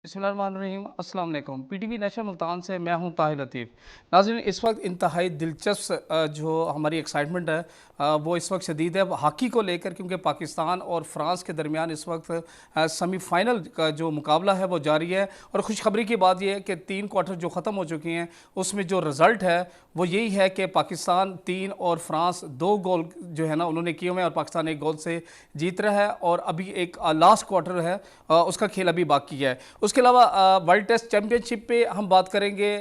बिस्मिल्लाहिर्रहमानिर्रहीम, अस्सलाम वालेकुम। पीटीवी नेशनल मुल्तान से मैं हूं ताहिर लतीफ़। नाज़रीन, इस वक्त इंतहाई दिलचस्प जो हमारी एक्साइटमेंट है वो इस वक्त शदीद है हॉकी को लेकर, क्योंकि पाकिस्तान और फ्रांस के दरमियान इस वक्त सेमीफाइनल का जो मुकाबला है वो जारी है। और खुशखबरी की बात यह है कि 3 क्वार्टर जो ख़त्म हो चुके हैं उसमें जो रिज़ल्ट है वो यही है कि पाकिस्तान 3 और फ्रांस 2 गोल जो है ना उन्होंने किए हुए हैं और पाकिस्तान 1 गोल से जीत रहा है। और अभी एक लास्ट क्वार्टर है, उसका खेल अभी बाकी है। उसके अलावा वर्ल्ड टेस्ट चैम्पियनशिप पे हम बात करेंगे,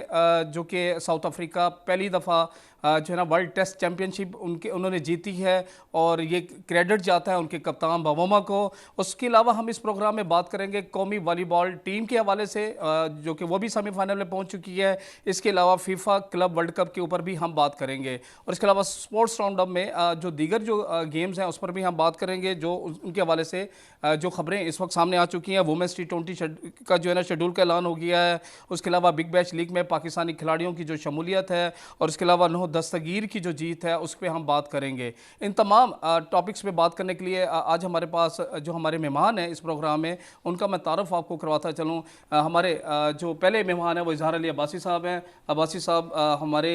जो कि साउथ अफ्रीका पहली दफ़ा जो है ना वर्ल्ड टेस्ट चैम्पियनशिप उन्होंने जीती है और ये क्रेडिट जाता है उनके कप्तान बावोमा को। उसके अलावा हम इस प्रोग्राम में बात करेंगे कौमी वॉलीबॉल टीम के हवाले से, जो कि वो भी सेमीफाइनल में पहुंच चुकी है। इसके अलावा फीफा क्लब वर्ल्ड कप के ऊपर भी हम बात करेंगे और इसके अलावा स्पोर्ट्स राउंड अप में जो दीगर जो गेम्स हैं उस पर भी हम बात करेंगे, जो उनके हवाले से जो खबरें इस वक्त सामने आ चुकी हैं। वुमेंस T20 का जो है ना शेड्यूल का ऐलान हो गया है। उसके अलावा बिग बैश लीग में पाकिस्तानी खिलाड़ियों की जो शमूलियत है और इसके अलावा नौ दस्तगीर की जो जीत है उस पर हम बात करेंगे। इन तमाम टॉपिक्स पे बात करने के लिए आज हमारे पास जो हमारे मेहमान हैं इस प्रोग्राम में, उनका मैं तारुफ आपको करवाता चलूँ। हमारे जो पहले मेहमान हैं वो इजहार अली अब्बासी साहब हैं। अब्बासी साहब हमारे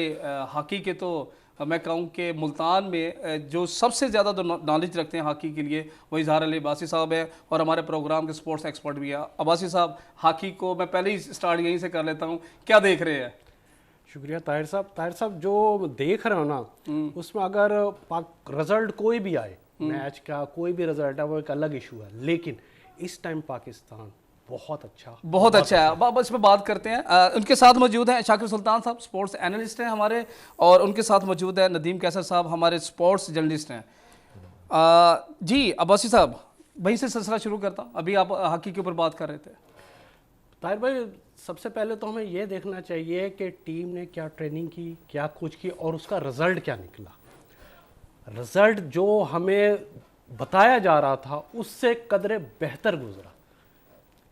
हॉकी के तो मैं कहूँ कि मुल्तान में जो सबसे ज़्यादा तो नॉलेज रखते हैं हॉकी के लिए वो इजहार अली अब्बासी साहब है और हमारे प्रोग्राम के स्पोर्ट्स एक्सपर्ट भी हैं। अब्बासी साहब, हॉकी को मैं पहले ही स्टार्ट यहीं से कर लेता हूँ, क्या देख रहे हैं? शुक्रिया ताहिर साहब जो देख रहे हो ना उसमें अगर रिजल्ट कोई भी आए, मैच का कोई भी रिजल्ट है वो एक अलग इशू है, लेकिन इस टाइम पाकिस्तान बहुत अच्छा है। बस पे बात करते हैं। उनके साथ मौजूद हैं शाकिर सुल्तान साहब, स्पोर्ट्स एनालिस्ट हैं हमारे, और उनके साथ मौजूद है नदीम कैसर साहब, हमारे स्पोर्ट्स जर्नलिस्ट हैं। जी अब्बासी साहब, वहीं से सिलसिला शुरू करता हूँ। अभी आप हॉकी के ऊपर बात कर रहे थे। ताहिर भाई, सबसे पहले तो हमें ये देखना चाहिए कि टीम ने क्या ट्रेनिंग की, क्या कुछ की और उसका रिजल्ट क्या निकला। रिजल्ट जो हमें बताया जा रहा था उससे कदरे बेहतर गुजरा।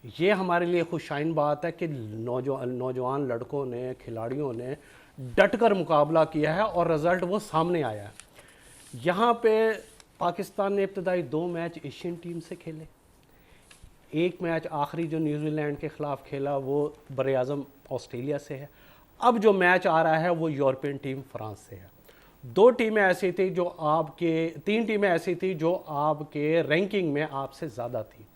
ये हमारे लिए खुशाइन बात है कि नौजवान लड़कों ने, खिलाड़ियों ने डटकर मुकाबला किया है और रिजल्ट वो सामने आया है। यहाँ पे पाकिस्तान ने इब्तदाई 2 मैच एशियन टीम से खेले, एक मैच आखिरी जो न्यूजीलैंड के ख़िलाफ़ खेला वो बर-ए-आज़म ऑस्ट्रेलिया से है। अब जो मैच आ रहा है वो यूरोपियन टीम फ्रांस से है। 2 टीमें ऐसी थी जो आपके 3 टीमें ऐसी थी जो आपके रैंकिंग में आपसे ज़्यादा थी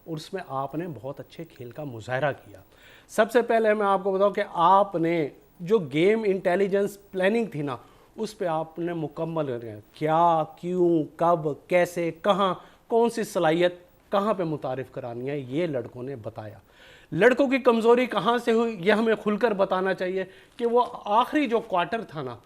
और उसमें आपने बहुत अच्छे खेल का मुजाहरा किया। सबसे पहले मैं आपको बताऊं कि आपने जो गेम इंटेलिजेंस प्लानिंग थी ना उस पर आपने मुकम्मल क्या, क्यों, कब, कैसे, कहाँ, कौन सी सलाहियत कहाँ पे मुतारिफ करानी है, ये लड़कों ने बताया। लड़कों की कमज़ोरी कहाँ से हुई ये हमें खुलकर बताना चाहिए कि वो आखिरी जो क्वार्टर था ना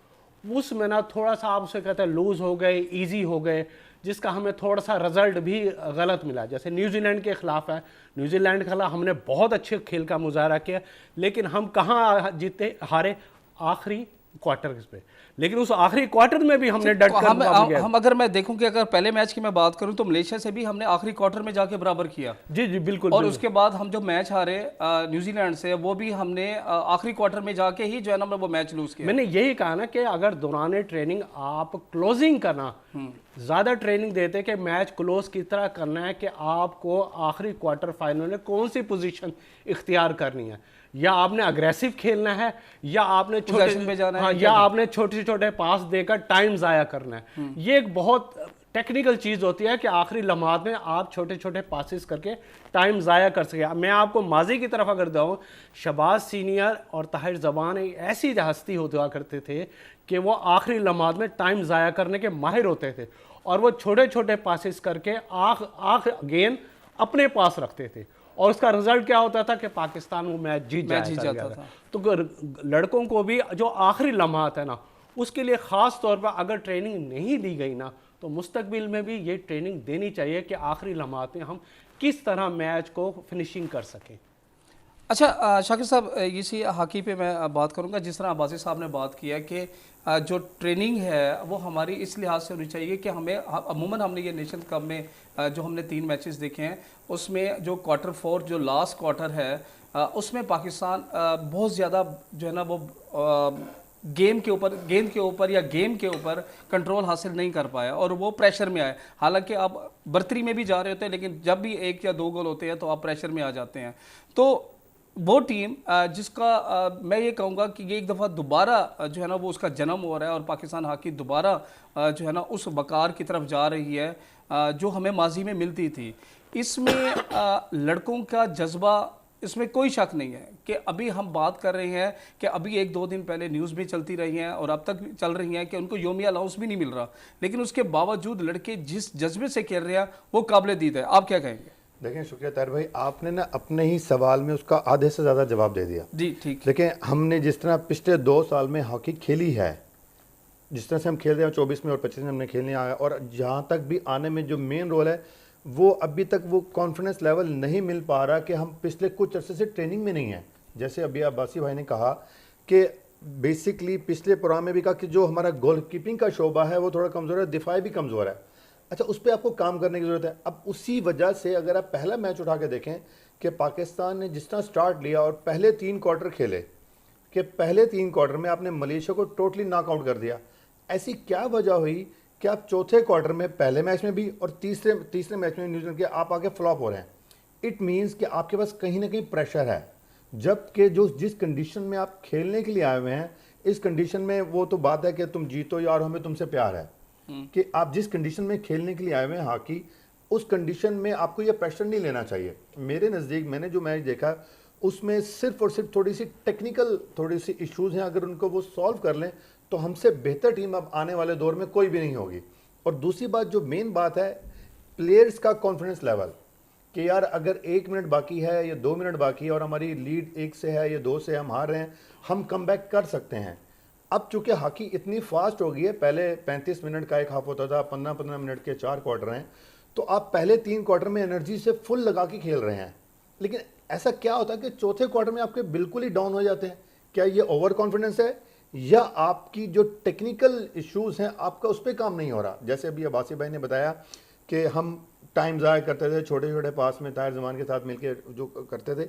उसमें ना थोड़ा सा आप उसे कहते हैं लूज़ हो गए, इजी हो गए, जिसका हमें थोड़ा सा रिजल्ट भी गलत मिला। जैसे न्यूजीलैंड के ख़िलाफ़ है, न्यूजीलैंड के खिलाफ हमने बहुत अच्छे खेल का मुजाहरा किया, लेकिन हम कहाँ जीते, हारे आखिरी क्वार्टर पे। लेकिन उस आखिरी क्वार्टर में भी हमने डट कर हम अगर मैं देखूं कि अगर पहले मैच की मैं बात करूं तो मलेशिया से भी हमने आखिरी क्वार्टर में जाके बराबर किया। जी जी बिल्कुल। और उसके बाद हम जो मैच हारे न्यूजीलैंड से, वो भी हमने आखिरी क्वार्टर में जाके ही जो है ना वो मैच लूज किया। मैंने यही कहा ना कि अगर दौरान ट्रेनिंग आप क्लोजिंग करना, ज़्यादा ट्रेनिंग देते कि मैच क्लोज किस तरह करना है, कि आपको आखिरी क्वार्टर फाइनल में कौन सी पोजीशन इख्तियार करनी है, या आपने अग्रेसिव खेलना है या आपने आपने छोटे छोटे पास देकर टाइम ज़ाया करना है। ये एक बहुत टेक्निकल चीज़ होती है कि आखिरी लम्हात में आप छोटे छोटे पासिस करके टाइम ज़ाया कर सके। मैं आपको माजी की तरफ अगर जाऊँ, शहबाज सीनियर और ताहिर ज़बान ऐसी हस्ती होते हुआ करते थे कि वो आखिरी लम्हात में टाइम ज़ाया करने के माहिर होते थे और वो छोटे छोटे पासिस करके आख गेंद अपने पास रखते थे और उसका रिजल्ट क्या होता था कि पाकिस्तान वो मैच जीत जाता था। तो लड़कों को भी जो आखिरी लम्हात है ना उसके लिए ख़ास तौर पर अगर ट्रेनिंग नहीं दी गई ना तो मुस्तकबिल में भी ये ट्रेनिंग देनी चाहिए कि आखिरी लम्हात में हम किस तरह मैच को फिनिशिंग कर सकें। अच्छा शाकिर साहब, इसी हॉकी पे मैं बात करूंगा। जिस तरह अब्बासी साहब ने बात किया कि जो ट्रेनिंग है वो हमारी इस लिहाज से होनी चाहिए कि हमें अमूमन हमने ये नेशन कप में जो हमने 3 मैचेस देखे हैं उसमें जो क्वार्टर 4 जो लास्ट क्वार्टर है उसमें पाकिस्तान बहुत ज़्यादा जो है ना वो गेंद के ऊपर या गेम के ऊपर कंट्रोल हासिल नहीं कर पाया और वो प्रेशर में आए। हालांकि आप बर्तरी में भी जा रहे होते हैं लेकिन जब भी 1 या 2 गोल होते हैं तो आप प्रेशर में आ जाते हैं। तो वो टीम जिसका मैं ये कहूँगा कि ये एक दफ़ा दोबारा जो है ना वो उसका जन्म हो रहा है और पाकिस्तान हॉकी दोबारा जो है ना उस वकार की तरफ जा रही है जो हमें माजी में मिलती थी। इसमें लड़कों का जज्बा, इसमें कोई शक नहीं है कि अभी हम बात कर रहे हैं कि अभी 1-2 दिन पहले न्यूज़ भी चलती रही हैं और अब तक भी चल रही हैं कि उनको योमिया अलाउंस भी नहीं मिल रहा, लेकिन उसके बावजूद लड़के जिस जज्बे से खेल रहे हैं वो काबिल दीद है। आप क्या कहेंगे? देखें, शुक्रिया ताहिर भाई, आपने ना अपने ही सवाल में उसका आधे से ज़्यादा जवाब दे दिया। जी ठीक। देखें, हमने जिस तरह पिछले 2 साल में हॉकी खेली है, जिस तरह से हम खेल रहे हैं 24 में और 25 में हमने खेलने आया, और जहाँ तक भी आने में जो मेन रोल है वो अभी तक वो कॉन्फिडेंस लेवल नहीं मिल पा रहा कि हम पिछले कुछ अरसे से ट्रेनिंग में नहीं है। जैसे अभी अब्बासी भाई ने कहा कि बेसिकली पिछले प्रोग्राम में भी कहा कि जो हमारा गोल कीपिंग का शोबा है वो थोड़ा कमज़ोर है, दिफाई भी कमज़ोर है। अच्छा, उस पर आपको काम करने की ज़रूरत है। अब उसी वजह से अगर आप पहला मैच उठा के देखें कि पाकिस्तान ने जिस तरह स्टार्ट लिया और पहले 3 क्वार्टर खेले, कि पहले 3 क्वार्टर में आपने मलेशिया को टोटली नॉकआउट कर दिया। ऐसी क्या वजह हुई कि आप चौथे क्वार्टर में, पहले मैच में भी और तीसरे मैच में न्यूजीलैंड के आप आगे फ्लॉप हो रहे हैं? इट मीन्स कि आपके पास कहीं ना कहीं प्रेशर है, जबकि जो जिस कंडीशन में आप खेलने के लिए आए हुए हैं, इस कंडीशन में वो तो बात है कि तुम जीतो यार, हमें तुमसे प्यार है, कि आप जिस कंडीशन में खेलने के लिए आए हुए हैं हॉकी, उस कंडीशन में आपको ये प्रेशर नहीं लेना चाहिए। मेरे नज़दीक मैंने जो मैच देखा उसमें सिर्फ और सिर्फ थोड़ी सी टेक्निकल थोड़ी सी इश्यूज़ हैं, अगर उनको वो सॉल्व कर लें तो हमसे बेहतर टीम अब आने वाले दौर में कोई भी नहीं होगी। और दूसरी बात, जो मेन बात है, प्लेयर्स का कॉन्फिडेंस लेवल, कि यार अगर 1 मिनट बाकी है या 2 मिनट बाकी है और हमारी लीड 1 से है या 2 से, हम हार रहे हैं, हम कम बैक कर सकते हैं। अब चूंकि हॉकी इतनी फास्ट हो गई है, पहले 35 मिनट का एक हाफ होता था, 15-15 मिनट के 4 क्वार्टर हैं, तो आप पहले 3 क्वार्टर में एनर्जी से फुल लगा के खेल रहे हैं। लेकिन ऐसा क्या होता है कि चौथे क्वार्टर में आपके बिल्कुल ही डाउन हो जाते हैं? क्या ये ओवर कॉन्फिडेंस है या आपकी जो टेक्निकल इश्यूज़ हैं आपका उस पर काम नहीं हो रहा? जैसे अभी अब्बासी भाई ने बताया कि हम टाइम ज़ाया करते थे छोटे छोटे पास में, ताहिर जमान के साथ मिलकर जो करते थे,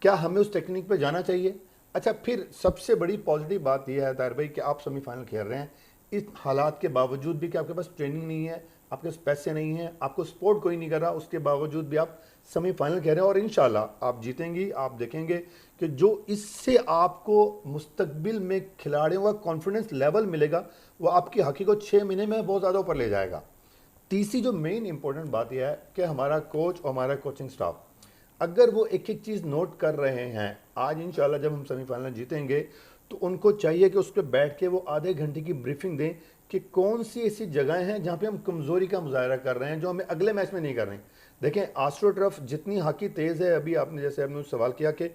क्या हमें उस टेक्निक पे जाना चाहिए? अच्छा, फिर सबसे बड़ी पॉजिटिव बात यह है ताहिर भाई कि आप सेमीफाइनल खेल रहे हैं, इस हालात के बावजूद भी कि आपके पास ट्रेनिंग नहीं है, आपके पास पैसे नहीं हैं, आपको सपोर्ट कोई नहीं कर रहा, उसके बावजूद भी आप सेमीफाइनल खेल रहे हैं और इंशाल्लाह आप जीतेंगी। आप देखेंगे कि जो इससे आपको मुस्तकबिल में खिलाड़ियों का कॉन्फिडेंस लेवल मिलेगा वो आपकी हॉकी को 6 महीने में बहुत ज़्यादा ऊपर ले जाएगा। तीसरी जो मेन इंपॉर्टेंट बात यह है कि हमारा कोच और हमारा कोचिंग स्टाफ, अगर वो एक एक चीज़ नोट कर रहे हैं, आज इंशाल्लाह जब हम सेमीफाइनल जीतेंगे तो उनको चाहिए कि उस पर बैठ के वो आधे घंटे की ब्रीफिंग दें कि कौन सी ऐसी जगहें हैं जहाँ पे हम कमज़ोरी का मुजाहरा कर रहे हैं जो हमें अगले मैच में नहीं कर रहे हैं। देखें, आस्ट्रो टर्फ जितनी हॉकी तेज़ है, अभी आपने जैसे आपने सवाल किया कि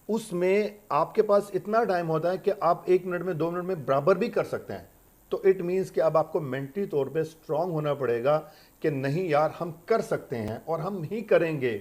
उसमें आपके पास इतना टाइम होता है कि आप 1 मिनट में 2 मिनट में बराबर भी कर सकते हैं। तो इट मीन्स कि अब आपको मेंटली तौर पे स्ट्रांग होना पड़ेगा कि नहीं यार हम कर सकते हैं और हम ही करेंगे।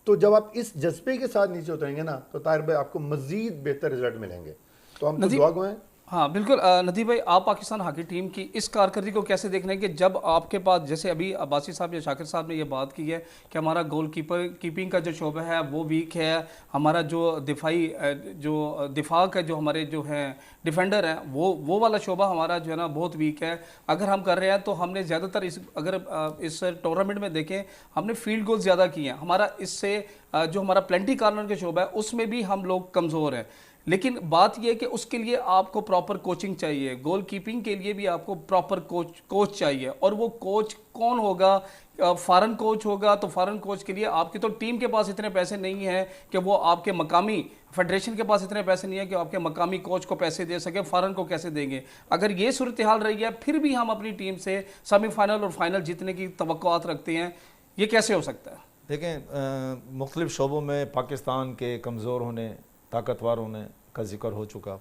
तो जब आप इस जज्बे के साथ नीचे उतरेंगे ना तो ताहिर भाई आपको मजीद बेहतर रिजल्ट मिलेंगे। तो हम तो दुआ गो हैं। हाँ बिल्कुल। नदीम भाई, आप पाकिस्तान हॉकी टीम की इस कारकर्दगी को कैसे देख रहे हैं कि जब आपके पास, जैसे अभी अब्बासी साहब या शाकिर साहब ने ये बात की है कि हमारा गोल कीपिंग का जो शोबा है वो वीक है, हमारा जो दिफा का जो हमारे जो हैं डिफेंडर हैं वो वाला शोबा हमारा जो है ना बहुत वीक है। अगर हम कर रहे हैं तो हमने ज़्यादातर इस टूर्नामेंट में देखें हमने फील्ड गोल ज़्यादा किए हैं। हमारा इससे जो हमारा प्लेंटी कार्नर का शोबा है उसमें भी हम लोग कमज़ोर हैं। लेकिन बात यह है कि उसके लिए आपको प्रॉपर कोचिंग चाहिए, गोल कीपिंग के लिए भी आपको प्रॉपर कोच चाहिए। और वो कोच कौन होगा? फॉरेन कोच होगा। तो फॉरेन कोच के लिए आपकी तो टीम के पास इतने पैसे नहीं हैं कि वो आपके मकामी फेडरेशन के पास इतने पैसे नहीं है कि आपके मकामी कोच को पैसे दे सके, फॉरेन को कैसे देंगे? अगर ये सूरत हाल रही है फिर भी हम अपनी टीम से सेमीफाइनल और फाइनल जीतने की तवक्कुआत रखते हैं, ये कैसे हो सकता है? देखें, मुख्तलिफ शोबों में पाकिस्तान के कमज़ोर होने, ताकतवर होने का जिक्र हो चुका।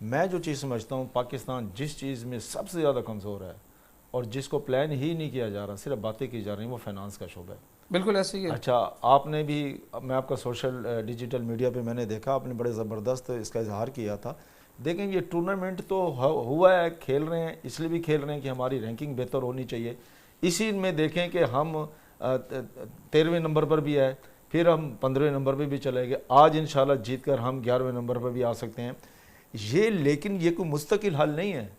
मैं जो चीज़ समझता हूँ, पाकिस्तान जिस चीज़ में सबसे ज़्यादा कमज़ोर है और जिसको प्लान ही नहीं किया जा रहा, सिर्फ बातें की जा रही हैं, वो फाइनेंस का शोबा है। बिल्कुल ऐसे ही है। अच्छा, आपने भी, मैं आपका सोशल डिजिटल मीडिया पे मैंने देखा, आपने बड़े ज़बरदस्त इसका इजहार किया था। देखें, ये टूर्नामेंट तो हुआ है, खेल रहे हैं, इसलिए भी खेल रहे हैं कि हमारी रैंकिंग बेहतर होनी चाहिए। इसी में देखें कि हम 13वें नंबर पर भी है, फिर हम 15वें नंबर पे भी चले गए, आज इंशाल्लाह जीत कर हम 11वें नंबर पर भी आ सकते हैं। ये लेकिन ये कोई मुस्तकिल हल नहीं है।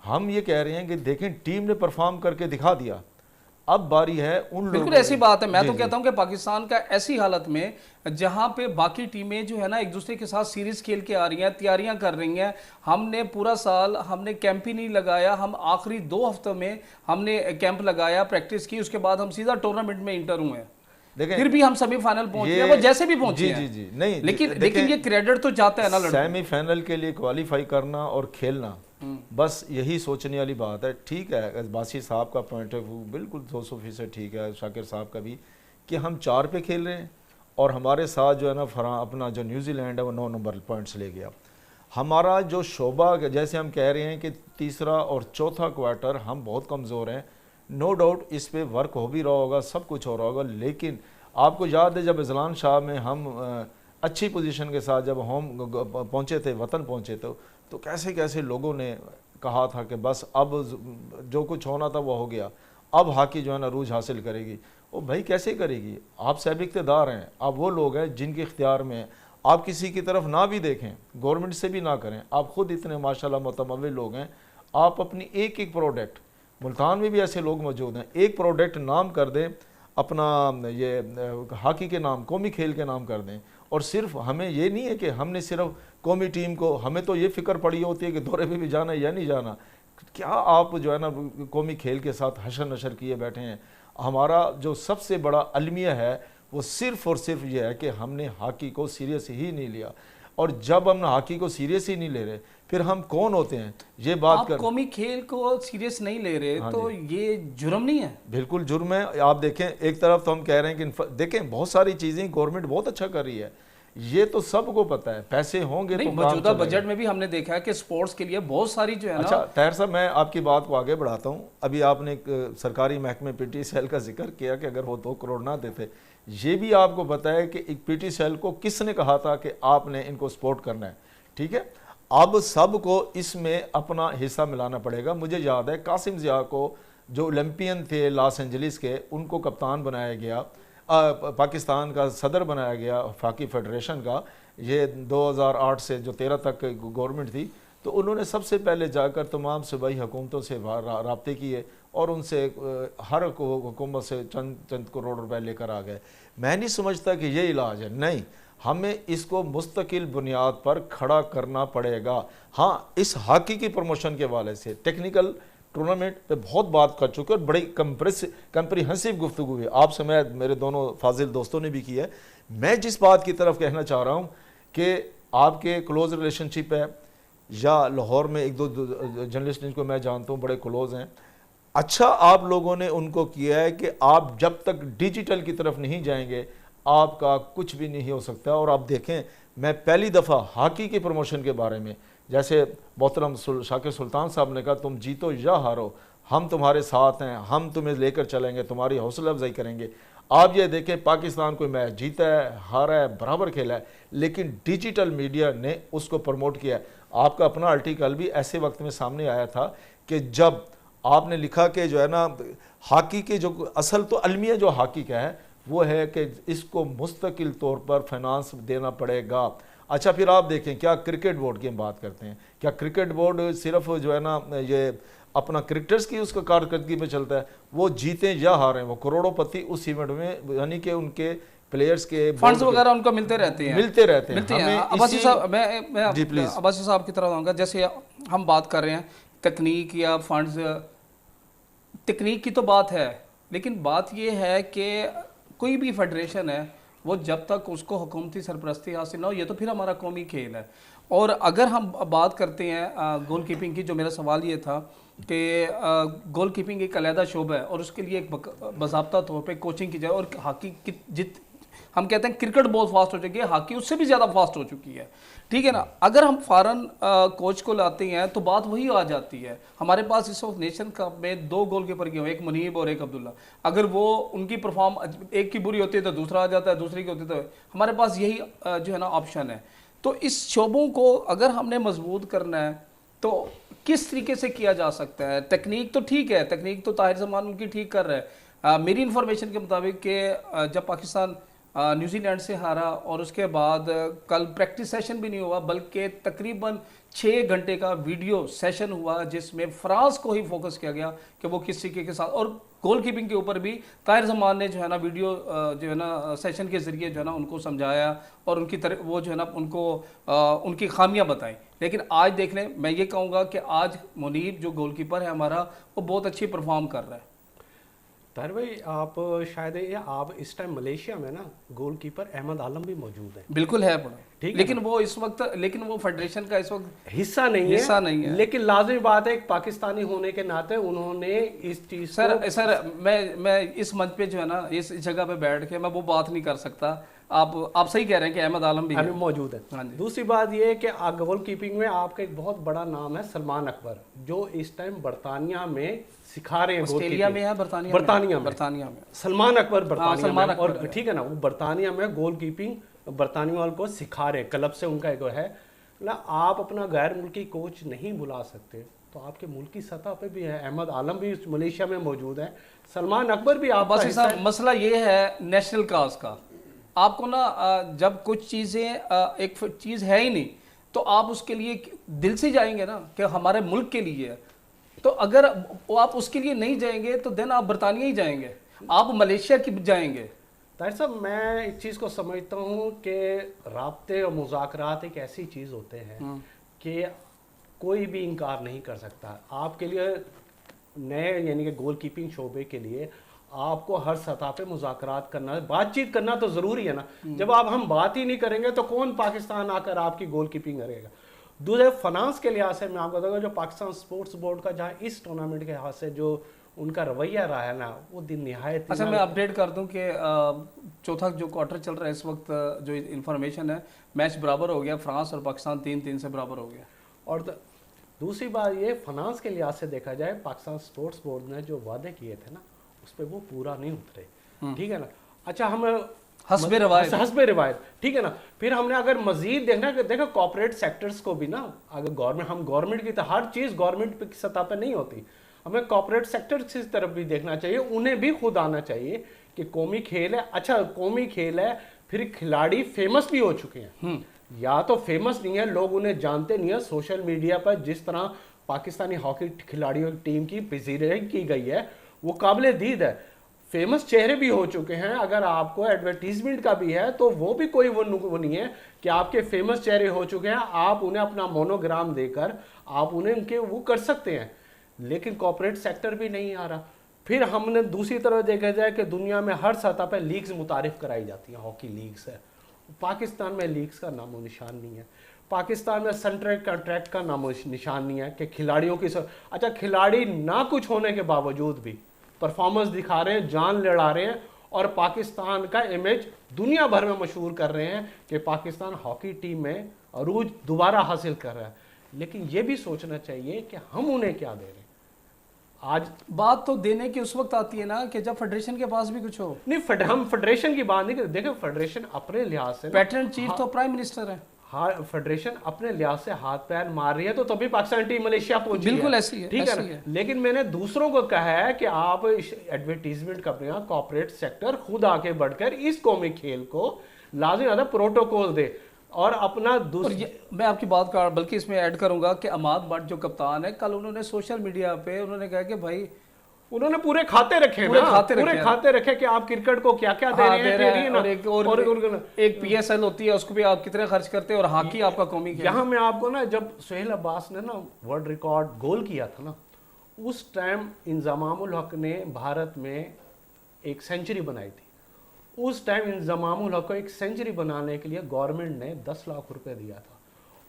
हम ये कह रहे हैं कि देखें, टीम ने परफॉर्म करके दिखा दिया। अब बारी है उन लोगों बिल्कुल ऐसी बात है। मैं तो जी, कहता हूं कि पाकिस्तान का ऐसी हालत में जहां पे बाकी टीमें जो है ना एक दूसरे के साथ सीरीज खेल के आ रही हैं, तैयारियां कर रही हैं, हमने पूरा साल हमने कैंप ही नहीं लगाया, हम आखिरी 2 हफ्तों में हमने कैंप लगाया, प्रैक्टिस की, उसके बाद हम सीधा टूर्नामेंट में इंटर हुए हैं। देखें फिर भी हम सेमीफाइनल पहुंचे ये हैं, वो जैसे भी पहुंचे जी हैं। जी जी नहीं लेकिन ये क्रेडिट तो जाता है ना लड़कों को। सेमीफाइनल के लिए क्वालिफाई करना और खेलना बस यही सोचने वाली बात है। ठीक है, बासी साहब का पॉइंट ऑफ व्यू बिल्कुल 200% ठीक है, शाकिर साहब का भी, कि हम 4 पे खेल रहे हैं और हमारे साथ जो है ना अपना जो न्यूजीलैंड है वो 9 नंबर पॉइंट्स ले गया। हमारा जो शोबा, जैसे हम कह रहे हैं कि तीसरा और चौथा क्वार्टर हम बहुत कमज़ोर हैं, नो डाउट इस पे वर्क हो भी रहा होगा, सब कुछ हो रहा होगा, लेकिन आपको याद है जब इजलान शाह में हम अच्छी पोजीशन के साथ जब होम पहुँचे थे, वतन पहुँचे तो कैसे कैसे लोगों ने कहा था कि बस अब जो कुछ होना था वो हो गया, अब हॉकी जो है ना रूज हासिल करेगी। ओ भाई कैसे करेगी? आप सब इक़्तिदार हैं, आप वो लोग हैं जिनके इख्तियार में आप किसी की तरफ ना भी देखें, गवर्नमेंट से भी ना करें, आप ख़ुद इतने माशाल्लाह मुतमव्विल लोग हैं, आप अपनी एक एक प्रोडक्ट, मुल्तान में भी ऐसे लोग मौजूद हैं, एक प्रोडक्ट नाम कर दें अपना, ये हॉकी के नाम, कौमी खेल के नाम कर दें। और सिर्फ हमें ये नहीं है कि हमने सिर्फ कौमी टीम को, हमें तो ये फ़िक्र पड़ी होती है कि दौरे पे भी जाना है या नहीं जाना। क्या आप जो है ना कौमी खेल के साथ हशर नशर किए बैठे हैं? हमारा जो सबसे बड़ा अलमिया है वो सिर्फ़ और सिर्फ ये है कि हमने हॉकी को सीरियस ही नहीं लिया। और जब हम हॉकी को सीरियस ही नहीं ले रहे, फिर हम कौन होते हैं ये बात आप कर? कौमी खेल को सीरियस नहीं ले रहे तो ये जुर्म नहीं है? बिल्कुल जुर्म है। आप देखें, एक तरफ तो हम कह रहे हैं कि देखें बहुत सारी चीज़ें गवर्नमेंट बहुत अच्छा कर रही है, ये तो सबको पता है, पैसे होंगे नहीं, तो काम मौजूदा चलेगा। बजट में भी हमने देखा है कि स्पोर्ट्स के लिए बहुत सारी जो है अच्छा ना। ताहिर साहब, मैं आपकी बात को आगे बढ़ाता हूँ। अभी आपने एक सरकारी महकमे पीटी सेल का जिक्र किया कि अगर वो 2 करोड़ ना देते, ये भी आपको पता है कि एक पीटी सेल को किसने कहा था कि आपने इनको सपोर्ट करना है। ठीक है, अब सबको इसमें अपना हिस्सा मिलाना पड़ेगा। मुझे याद है कासिम ज़िया को, जो ओलंपियन थे लॉस एंजलिस के, उनको कप्तान बनाया गया, पाकिस्तान का सदर बनाया गया हॉकी फेडरेशन का, ये 2008 से जो 13 तक गवर्नमेंट थी। तो उन्होंने सबसे पहले जाकर तमाम सूबाई हुकूमतों से राब्ते किए और उनसे हर हुकूमत से चंद करोड़ रुपए लेकर आ गए। मैं नहीं समझता कि ये इलाज है, नहीं, हमें इसको मुस्तकिल बुनियाद पर खड़ा करना पड़ेगा। हाँ, इस हॉकी की प्रमोशन के हवाले से टेक्निकल टूर्नामेंट पे बहुत बात कर चुके और बड़ी कंप्रीहेंसिव गुफ्तगू हुई आपसे, मैं मेरे दोनों फाजिल दोस्तों ने भी की है। मैं जिस बात की तरफ कहना चाह रहा हूँ कि आपके क्लोज रिलेशनशिप है, या लाहौर में 1-2 जर्नलिस्ट जिनको मैं जानता हूँ बड़े क्लोज हैं, अच्छा आप लोगों ने उनको किया है कि आप जब तक डिजिटल की तरफ नहीं जाएंगे आपका कुछ भी नहीं हो सकता। और आप देखें, मैं पहली दफ़ा हॉकी के प्रमोशन के बारे में, जैसे मोहतरम शाकिर सुल्तान साहब ने कहा, तुम जीतो या हारो हम तुम्हारे साथ हैं, हम तुम्हें लेकर चलेंगे, तुम्हारी हौसला अफजाई करेंगे। आप ये देखें, पाकिस्तान कोई मैच जीता है, हारा है, बराबर खेला है, लेकिन डिजिटल मीडिया ने उसको प्रमोट किया है। आपका अपना आर्टिकल भी ऐसे वक्त में सामने आया था कि जब आपने लिखा कि जो है ना हॉकी के जो असल तो अलमिया जो हॉकी का है वो है कि इसको मुस्तकिल तौर पर फाइनेंस देना पड़ेगा। अच्छा, फिर आप देखें, क्या क्रिकेट बोर्ड की हम बात करते हैं, क्या क्रिकेट बोर्ड सिर्फ जो है ना ये अपना क्रिकेटर्स की उसका कारकर्दगी में चलता है? वो जीते या हारें, वो करोड़ोंपति उस इवेंट में, यानी कि उनके प्लेयर्स के फंड्स वगैरह उनको मिलते रहते हैं। अब्बासी साहब, मैं जी प्लीज अब्बासी साहब की तरफ आऊँगा। जैसे हम बात कर रहे हैं तकनीक या फंड्स, तकनीक की तो बात है, लेकिन बात ये है कि कोई भी फेडरेशन है वो जब तक उसको हुकूमती सरपरस्ती हासिल ना हो, ये तो फिर हमारा कौमी खेल है। और अगर हम बात करते हैं गोल कीपिंग की, जो मेरा सवाल ये था कि गोल कीपिंग एक अलहदा शोबा है और उसके लिए एक बाज़ाब्ता तौर पे कोचिंग की जाए। और हॉकी की हम कहते हैं क्रिकेट बहुत फास्ट हो चुकी है, हॉकी उससे भी ज़्यादा फास्ट हो चुकी है, ठीक है ना। अगर हम फॉरेन कोच को लाते हैं तो बात वही आ जाती है। हमारे पास इस वक्त नेशन कप में 2 गोलकीपर गए, एक मुनीब और एक अब्दुल्ला। अगर वो उनकी परफॉर्म, एक की बुरी होती है तो दूसरा आ जाता है, दूसरी की होती है तो हमारे पास यही जो है ना ऑप्शन है। तो इस शोबों को अगर हमने मजबूत करना है तो किस तरीके से किया जा सकता है? तकनीक तो ठीक है, तकनीक तो ताहिर जमान उनकी ठीक कर रहा है। मेरी इन्फॉर्मेशन के मुताबिक कि जब पाकिस्तान न्यूजीलैंड से हारा और उसके बाद कल प्रैक्टिस सेशन भी नहीं हुआ, बल्कि तकरीबन 6 घंटे का वीडियो सेशन हुआ जिसमें फ्रांस को ही फोकस किया गया कि वो किस तरीके के साथ, और गोल कीपिंग के ऊपर भी ताहिर जमान ने जो है ना वीडियो जो है ना सेशन के ज़रिए जो है ना उनको समझाया और उनकी तरह वो जो है ना उनको उनकी खामियां बताई। लेकिन आज देख लें, मैं ये कहूँगा कि आज मुनीब जो गोलकीपर है हमारा वो बहुत अच्छी परफॉर्म कर रहा है। ताहिर भाई आप शायद ये आप इस टाइम मलेशिया में ना गोलकीपर अहमद आलम भी मौजूद है। बिल्कुल है बड़ा, ठीक है लेकिन वो इस वक्त वो फेडरेशन का इस वक्त हिस्सा नहीं है, लेकिन लाजमी बात है एक पाकिस्तानी होने के नाते उन्होंने इस चीज सर मैं इस मंच पे जो है ना इस जगह पे बैठ के मैं वो बात नहीं कर सकता। आप सही कह रहे हैं कि अहमद आलम भी मौजूद है। हाँ जी। दूसरी बात ये है कि गोल कीपिंग में आपका एक बहुत बड़ा नाम है सलमान अकबर, जो इस टाइम बर्तानिया में सिखा रहे हैं। ऑस्ट्रेलिया में है, बर्तानिया में सलमान अकबर बर्तानिया में, और ठीक है ना, वो बर्तानिया में गोल कीपिंग बर्तानिया वालों को सिखा रहे हैं, क्लब से उनका एक है ना। आप अपना गैर मुल्की कोच नहीं बुला सकते तो आपके मुल्की सतह पे भी है। अहमद आलम भी मलेशिया में मौजूद है, सलमान अकबर भी। आप बस मसला ये है नेशनल काज का, आपको ना जब कुछ चीज़ें एक चीज़ है ही नहीं तो आप उसके लिए दिल से जाएंगे ना कि हमारे मुल्क के लिए है। तो अगर आप उसके लिए नहीं जाएंगे तो देन आप बरतानिया ही जाएंगे, आप मलेशिया की जाएंगे। ताहिर साहब, मैं एक चीज़ को समझता हूँ कि राब्ते और मुज़ाकरात एक ऐसी चीज़ होते हैं कि कोई भी इनकार नहीं कर सकता। आपके लिए नए यानी कि गोल कीपिंग शोबे के लिए आपको हर सतह पे मुज़ाकरात करना, बातचीत करना तो ज़रूरी है ना। जब हम बात ही नहीं करेंगे तो कौन पाकिस्तान आकर आपकी गोल कीपिंग करेगा। दूसरे फाइनेंस के लिहाज से मैं आपको बताऊंगा, जो पाकिस्तान स्पोर्ट्स बोर्ड का जहाँ इस टूर्नामेंट के लिहाज से जो उनका रवैया रहा है ना, वो दिन निहायत। अच्छा, मैं अपडेट कर दूं कि चौथा जो क्वार्टर चल रहा है इस वक्त, जो इन्फॉर्मेशन है, मैच बराबर हो गया, फ्रांस और पाकिस्तान 3-3 से बराबर हो गया। और दूसरी बात ये, फाइनेंस के लिहाज से देखा जाए, पाकिस्तान स्पोर्ट्स बोर्ड ने जो वादे किए थे ना उस पर वो पूरा नहीं उतरे, ठीक है ना। अच्छा, हम हस्बे रिवायत, ठीक है ना। फिर हमने अगर मजीद देखना कि देखो कॉर्पोरेट सेक्टर्स को भी ना, अगर गवर्नमेंट की तो हर चीज़ गवर्नमेंट की सतह पर नहीं होती, हमें कॉर्पोरेट सेक्टर की तरफ भी देखना चाहिए। उन्हें भी खुद आना चाहिए कि कौमी खेल है, अच्छा कौमी खेल है, फिर खिलाड़ी फेमस भी हो चुके हैं, या तो फेमस नहीं है, लोग उन्हें जानते नहीं है। सोशल मीडिया पर जिस तरह पाकिस्तानी हॉकी खिलाड़ियों की टीम की पजीराई की गई है वो काबिल दीद है, फेमस चेहरे भी हो चुके हैं। अगर आपको एडवर्टीजमेंट का भी है तो वो भी कोई वो नहीं है कि आपके फेमस चेहरे हो चुके हैं, आप उन्हें अपना मोनोग्राम देकर आप उन्हें उनके वो कर सकते हैं। लेकिन कॉर्पोरेट सेक्टर भी नहीं आ रहा। फिर हमने दूसरी तरफ देखा जाए कि दुनिया में हर सतह पर लीग्स मुतारिफ कराई जाती हैं, हॉकी लीग्स है, पाकिस्तान में लीग्स का नामो निशान नहीं है। पाकिस्तान में सेंट्रल कॉन्ट्रैक्ट का नामो निशान नहीं है कि खिलाड़ियों की अच्छा, खिलाड़ी ना कुछ होने के बावजूद भी परफॉर्मेंस दिखा रहे हैं, जान लड़ा रहे हैं और पाकिस्तान का इमेज दुनिया भर में मशहूर कर रहे हैं कि पाकिस्तान हॉकी टीम में अरूज दोबारा हासिल कर रहा है। लेकिन ये भी सोचना चाहिए कि हम उन्हें क्या दे रहे हैं। आज बात तो देने की उस वक्त आती है ना कि जब फेडरेशन के पास भी कुछ हो। नहीं, हम फेडरेशन की बात नहीं करते। देखो, फेडरेशन अपने लिहाज से, पैटर्न चीफ तो प्राइम मिनिस्टर है, हाँ, फेडरेशन अपने लिहाज से हाथ पैर मार रही है तो तभी पाकिस्तान टीम मलेशिया पहुंची है। बिल्कुल ऐसी है, ठीक है ना। लेकिन मैंने दूसरों को कहा है कि आप एडवर्टीजमेंट कंपनियां, कॉर्पोरेट सेक्टर खुद आके बढ़कर इस कौमी खेल को लाजिम ज्यादा प्रोटोकॉल दे और अपना मैं आपकी बात का बल्कि इसमें ऐड करूंगा कि अमाद भट्ट जो कप्तान है, कल उन्होंने सोशल मीडिया पे उन्होंने कहा कि भाई उन्होंने पूरे खाते रखे, पूरे खाते रखे कि आप क्रिकेट को क्या क्या दे रहे हैं, और एक पीएसएल होती है उसको भी आप कितने खर्च करते हैं, और हॉकी आपका कौमी खेल। यहाँ मैं आपको ना, जब सोहेल अब्बास ने ना वर्ल्ड रिकॉर्ड गोल किया था ना, उस टाइम इंजमामुल हक ने भारत में एक सेंचुरी बनाई थी। उस टाइम इंजमामुल हक को एक सेंचुरी बनाने के लिए गवर्नमेंट ने 10 लाख रुपए दिया था,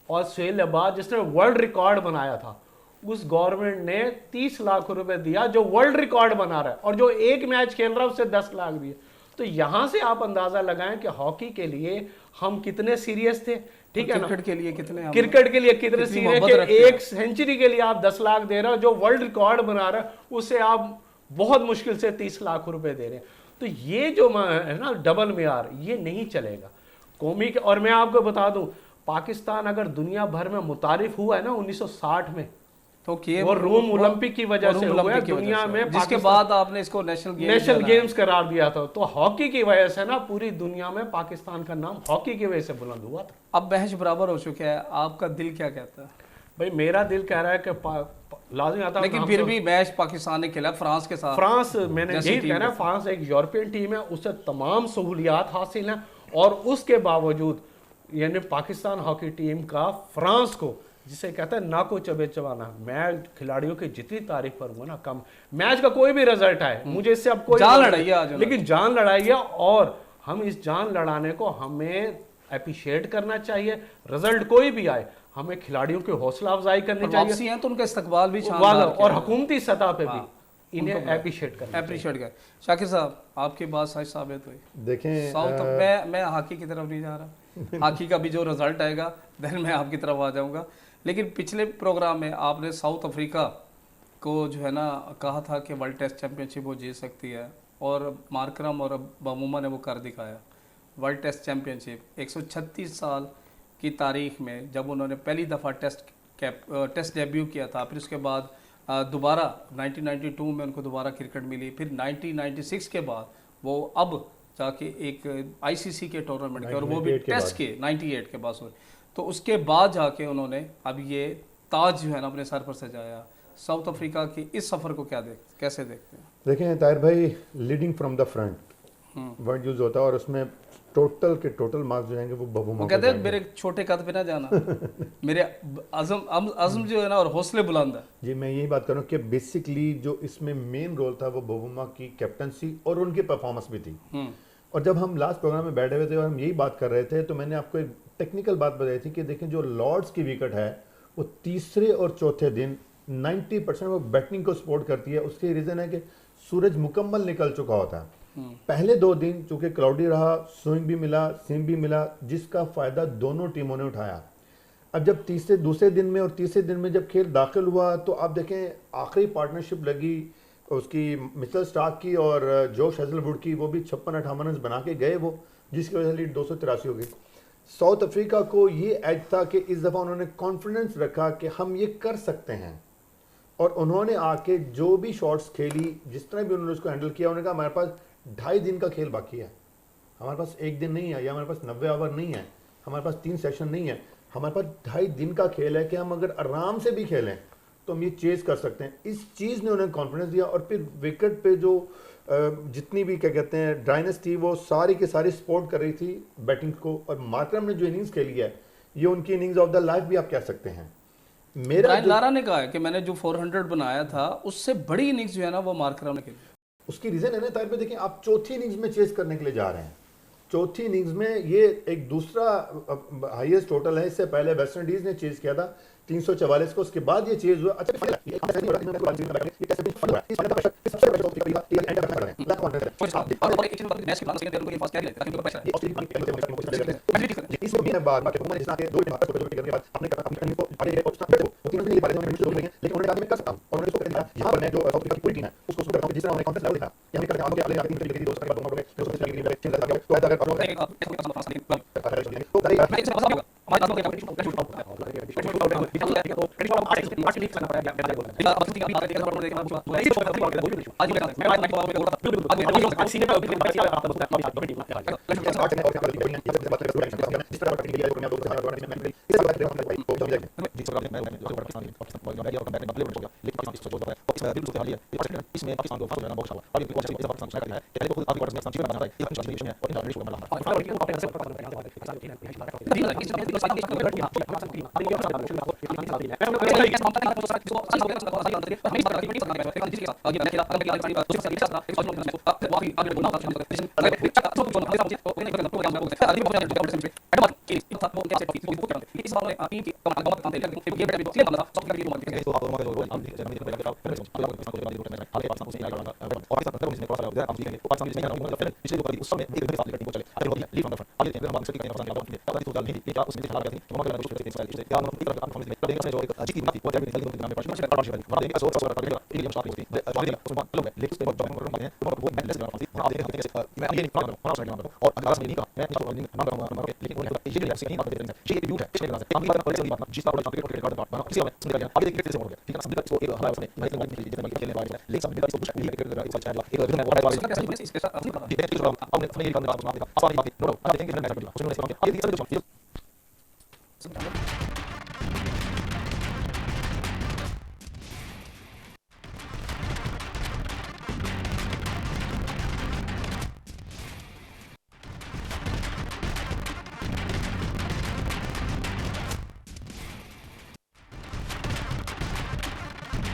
और सोहेल अब्बास जिसने वर्ल्ड रिकॉर्ड बनाया था उस गवर्नमेंट ने 30 लाख रुपए दिया, जो वर्ल्ड रिकॉर्ड बना रहा है, और जो एक मैच खेल रहा है उससे 10 लाख दिए। तो यहां से आप अंदाजा लगाएं कि हॉकी के लिए हम कितने सीरियस थे, ठीक है ना। क्रिकेट के लिए कितने सीरियस कि एक सेंचुरी के लिए आप 10 लाख दे रहे हो, जो वर्ल्ड रिकॉर्ड बना रहा है उसे आप बहुत मुश्किल से 30 लाख रुपए दे रहे हैं। तो ये जो है ना डबल मेयार, ये नहीं चलेगा कौमी के। और मैं आपको बता दूं, पाकिस्तान अगर दुनिया भर में मुतारिफ हुआ है ना 1960 में, तो वो रोम ओलंपिक की वजह से हुआ है दुनिया में, जिसके बाद आपने इसको नेशनल गेम्स करार दिया था। तो हॉकी की वजह से ना पूरी दुनिया में पाकिस्तान का नाम हॉकी की वजह से बुलंद हुआ था। अब मैच बराबर हो चुका है, आपका दिल क्या कहता है? भाई मेरा दिल कह रहा है कि लाजमी आता है। लेकिन नाम फिर तो- भी मैच पाकिस्तान ने खेला फ्रांस के साथ। फ्रांस, मैंने जैसी यही टीम कहना, के फ्रांस एक यूरोपियन टीम है, उससे तमाम सहूलियात हासिल हैं, और उसके बावजूद यानी पाकिस्तान हॉकी टीम का फ्रांस को, जिसे कहते हैं ना को चबे चबाना, मैं खिलाड़ियों की जितनी तारीफ करूंगा ना कम। मैच का कोई भी रिजल्ट आए, मुझे इससे अब कोई जान मतलब लड़ाई है आज नहीं, लेकिन जान लड़ाई है, और हम इस जान लड़ाने को हमें अप्रिशिएट करना चाहिए। रिजल्ट कोई भी आए, हमें खिलाड़ियों की हौसला अफजाई करनी चाहिए, वापसी है तो उनका इस्तकबाल भी वाला, शानदार और किया। हुकूमती सतह पे हाँ, भी इन्हें उनको अप्रिशिएट करना चाहिए। अप्रिशिएट कर। शाकिर साहब, आपकी बात सच साबित हुई। देखें साउथ मैं हॉकी की तरफ नहीं जा रहा। हॉकी का भी जो रिजल्ट आएगा देन मैं आपकी तरफ आ जाऊंगा। लेकिन पिछले प्रोग्राम में आपने साउथ अफ्रीका को जो है ना कहा था कि वर्ल्ड टेस्ट चैंपियनशिप वो जीत सकती है, और मार्करम और बमूमा ने वो कर दिखाया। वर्ल्ड टेस्ट चैंपियनशिप 136 साल की तारीख में जब उन्होंने पहली दफ़ा टेस्ट डेब्यू किया था, फिर उसके बाद दोबारा 1992 में उनको दोबारा क्रिकेट मिली, फिर 1996 के बाद वो अब जाके एक आईसीसी के टूर्नामेंट के, और वो भी 98 के टेस्ट के 98 के बाद, सॉरी, तो उसके बाद जाके उन्होंने अब ये ताज जो है ना अपने सर पर सजाया। साउथ अफ्रीका की इस सफ़र को कैसे देखते हैं? देखें ताहिर भाई, leading from the front word use होता है, और उसमें टोटल के टोटल मार्क्स जो हैं वो बबूमा वो को कहते हैं जाएंगे। मेरे छोटे कद पे ना जाना, मेरे अज़म जो है ना और हौसले बुलंद है। जी, मैं यही बात करूँ कि बेसिकली जो इसमें मेन रोल था वो बबूमा की कैप्टनसी और उनकी परफॉर्मेंस भी थी। और जब हम लास्ट प्रोग्राम में बैठे हुए थे और हम यही बात कर रहे थे, तो मैंने आपको एक टेक्निकल बात बताई थी कि देखें जो लॉर्ड्स की विकेट है वो तीसरे और चौथे दिन 90% वो बैटिंग को सपोर्ट करती है। उसकी रीज़न है कि सूरज मुकम्मल निकल चुका होता है। पहले 2 दिन चूंकि क्लाउडी रहा, स्विंग भी मिला, सीम भी मिला, जिसका फ़ायदा दोनों टीमों ने उठाया। अब जब दूसरे दिन में और तीसरे दिन में जब खेल दाखिल हुआ, तो आप देखें आखिरी पार्टनरशिप लगी उसकी मिचेल स्टार्क की और जोश हेजलवुड की, वो भी 56-58 रन बना के गए वो, जिसकी वजह से लीड 283 हो गई। साउथ अफ्रीका को ये एज था कि इस दफ़ा उन्होंने कॉन्फिडेंस रखा कि हम ये कर सकते हैं, और उन्होंने आके जो भी शॉट्स खेली, जिस तरह भी उन्होंने उसको हैंडल किया, उन्होंने कहा हमारे पास 2.5 दिन का खेल बाकी है, हमारे पास 1 दिन नहीं है, या हमारे पास 90 ओवर नहीं है, हमारे पास 3 सेशन नहीं है, हमारे पास 2.5 दिन का खेल है कि हम अगर आराम से भी खेलें तो हम ये चेज़ कर सकते हैं। इस चीज़ ने उन्हें कॉन्फिडेंस दिया, और फिर विकेट पे जो जितनी भी क्या कहते हैं ड्राइनेस थी, वो सारी की सारी सपोर्ट कर रही थी बैटिंग को। और मार्करम ने जो इनिंग्स खेली है, ये उनकी इनिंग्स ऑफ द लाइफ भी आप कह सकते हैं। मेरा ब्रायन लारा ने कहा है कि मैंने जो 400 बनाया था उससे बड़ी इनिंग्स जो है ना वो मार्करम ने खेली। उसकी रीज़न है ना ताहिर पे, देखें आप चौथी इनिंग्स में चेस करने के लिए जा रहे हैं। चौथी इनिंग्स में ये एक दूसरा हाईएस्ट टोटल है। इससे पहले वेस्ट इंडीज ने चेज किया था 344 को, उसके बाद ये चेज हुआ। अच्छा इसके साथ